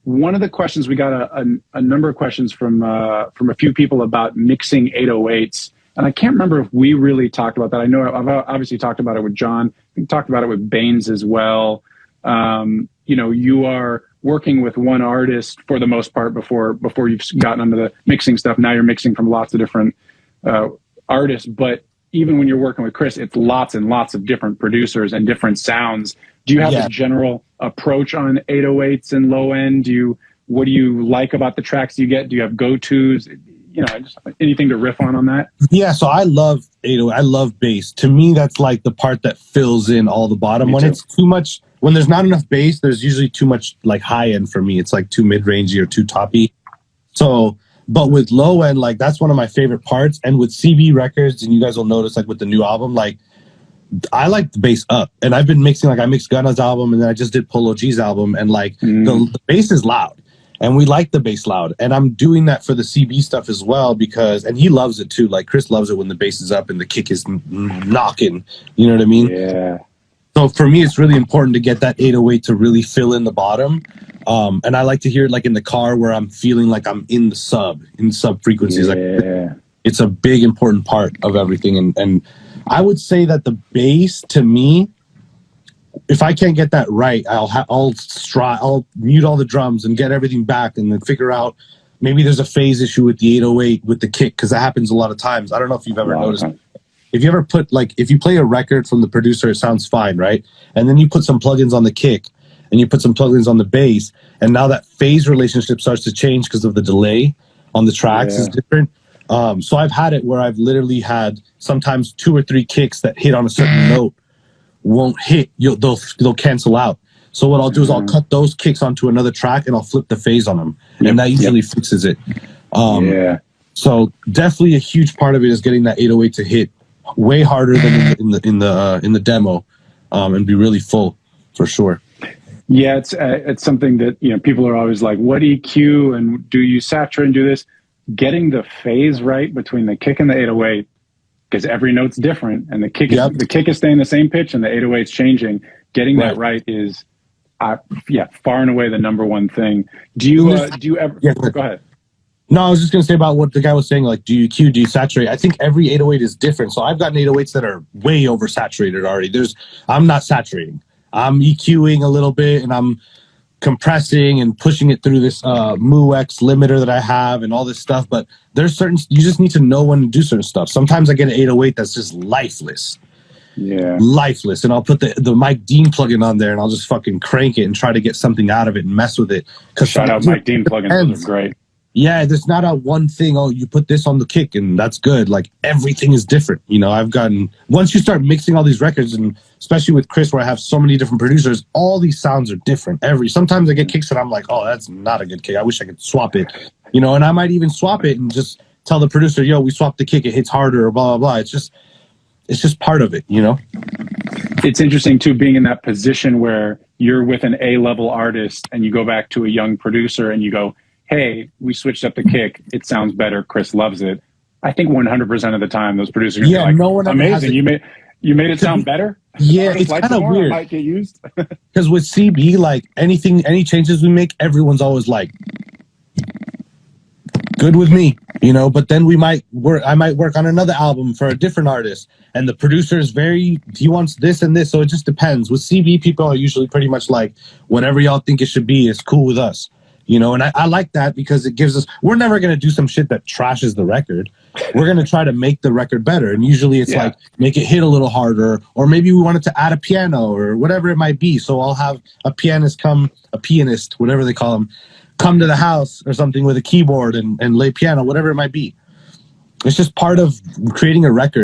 one of the questions, we got a number of questions from a few people about mixing 808s. And I can't remember if we really talked about that. I know I've obviously talked about it with John. We talked about it with Baines as well. You know, you are working with one artist for the most part before you've gotten into the mixing stuff. Now you're mixing from lots of different artists. But even when you're working with Chris, it's lots and lots of different producers and different sounds. Do you have a general approach on 808s and low end? What do you like about the tracks you get? Do you have go-tos? You know, just anything to riff on that? Yeah, so I love 808. I love bass. To me, that's like the part that fills in all the bottom. When it's too much, when there's not enough bass, there's usually too much like high end for me. It's like too mid-rangey or too toppy. So, but with low end, like that's one of my favorite parts. And with CB Records, and you guys will notice like with the new album, like I like the bass up. And I've been mixing, like I mixed Gunna's album and then I just did Polo G's album, and like the bass is loud. And we like the bass loud. And I'm doing that for the CB stuff as well because, and he loves it too. Like Chris loves it when the bass is up and the kick is knocking. You know what I mean? Yeah. So for me, it's really important to get that 808 to really fill in the bottom. And I like to hear it like in the car where I'm feeling like I'm in sub frequencies. Yeah. Like it's a big, important part of everything. And I would say that the bass to me, if I can't get that right, I'll mute all the drums and get everything back and then figure out maybe there's a phase issue with the 808 with the kick, because that happens a lot of times. I don't know if you've ever noticed. If you ever put if you play a record from the producer, it sounds fine, right? And then you put some plugins on the kick and you put some plugins on the bass, and now that phase relationship starts to change because of the delay on the tracks is different. So I've had it where I've literally had sometimes 2 or 3 kicks that hit on a certain note won't hit, they'll cancel out. So what I'll do is I'll cut those kicks onto another track and I'll flip the phase on them, and that usually fixes it. So definitely a huge part of it is getting that 808 to hit way harder than in the demo, and be really full for sure. Yeah, it's something that, you know, people are always like, what EQ and do you saturate and do this? Getting the phase right between the kick and the 808, because every note's different, and the kick is staying the same pitch and the 808's changing. Getting that right is, far and away the number one thing. Do you ever? Yeah, go ahead. No, I was just gonna say about what the guy was saying. Like, do you EQ? Do you saturate? I think every 808 is different. So I've gotten 808s that are way oversaturated already. I'm not saturating. I'm EQing a little bit, and I'm compressing and pushing it through this MuX limiter that I have and all this stuff. But there's you just need to know when to do certain stuff. Sometimes I get an 808 that's just lifeless. Yeah. Lifeless. And I'll put the Mike Dean plugin on there and I'll just fucking crank it and try to get something out of it and mess with it. Shout out Mike Dean plugins, those are great. Yeah, there's not a one thing, oh, you put this on the kick and that's good. Like everything is different. You know, once you start mixing all these records, and especially with Chris where I have so many different producers, all these sounds are different. Sometimes I get kicks and I'm like, oh, that's not a good kick. I wish I could swap it. You know, and I might even swap it and just tell the producer, yo, we swapped the kick, it hits harder or blah, blah, blah. It's just part of it, you know? It's interesting too, being in that position where you're with an A-level artist and you go back to a young producer and you go, hey, we switched up the kick. It sounds better. Chris loves it. I think 100% of the time those producers are like, no one amazing. You made it sound better. Yeah, it's kind of weird. Might get used. Because with CB, like any changes we make, everyone's always like, good with me, you know. But then I might work on another album for a different artist, and the producer is he wants this and this. So it just depends. With CB, people are usually pretty much like, whatever y'all think it should be is cool with us. You know, and I like that because it gives us, we're never going to do some shit that trashes the record. We're going to try to make the record better. And usually it's like, make it hit a little harder, or maybe we wanted to add a piano or whatever it might be. So I'll have a pianist, whatever they call them, come to the house or something with a keyboard and lay piano, whatever it might be. It's just part of creating a record.